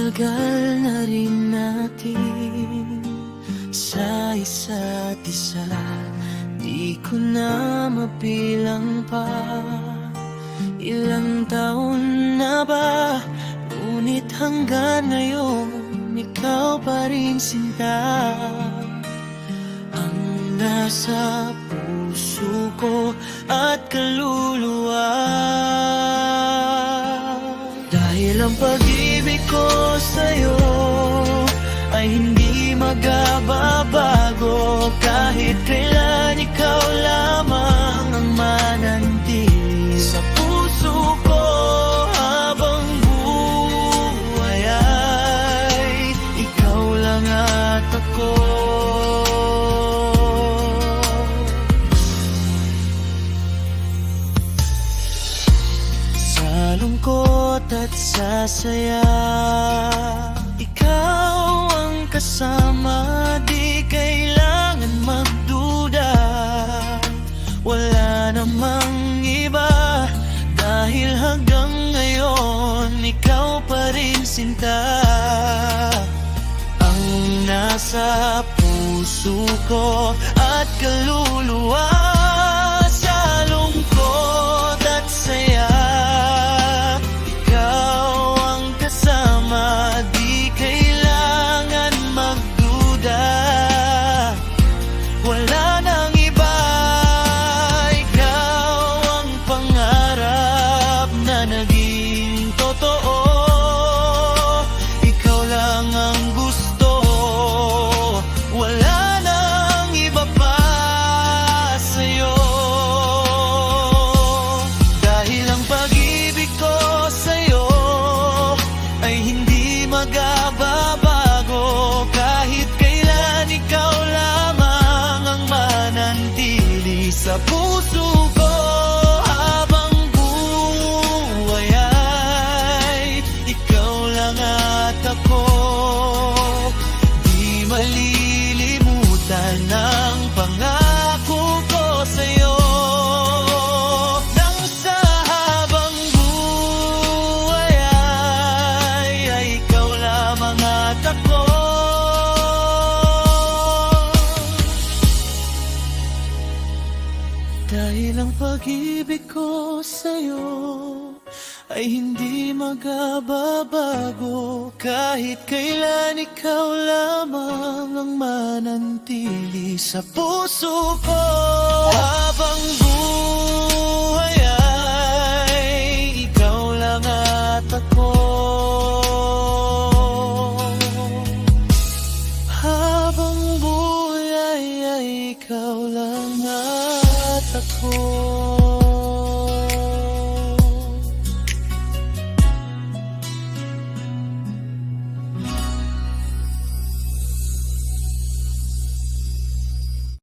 tagal na rin natin sa isa't isa, di ko na mabilang pa. Ilang taon na ba, ngunit hanggang ngayon ikaw pa rin sinta ang nasa puso ko at kaluluwa. Dahil ang pag-ibig ko sa'yo ay hindi magbabago, kahit kailan ikaw lamang ang mananatili sa puso ko. Habang buhay ay ikaw lang at ako. Sa lungkot at sa saya, ikaw ang kasama, di kailangan magduda. Wala namang iba, dahil hanggang ngayon ikaw pa rin sinta ang nasa puso ko at kaluluwa. Sa lungkot at saya, ikaw ang kasama, di kailangan magduda. Wala nang iba, ikaw ang pangarap na naging totoo. Ikaw lang ang gusto, wala nang iba pa sa'yo. Dahil ang pag-ibig ko sa'yo ay hindi magbabago, kahit kailan ikaw lamang ang mananatili sa puso ko. Habang buhay ay ikaw lang at ako, di malilimutan ang pangako ko sa'yo. Nang sa habang buhay ay ikaw lamang at ako. Dahil ang pag-ibig ko sa'yo ay hindi magbabago, kahit kailan ikaw lamang ang mananatili sa puso ko. Habang buhay ay ikaw lang at ako. Habang buhay ay ikaw lang at ako.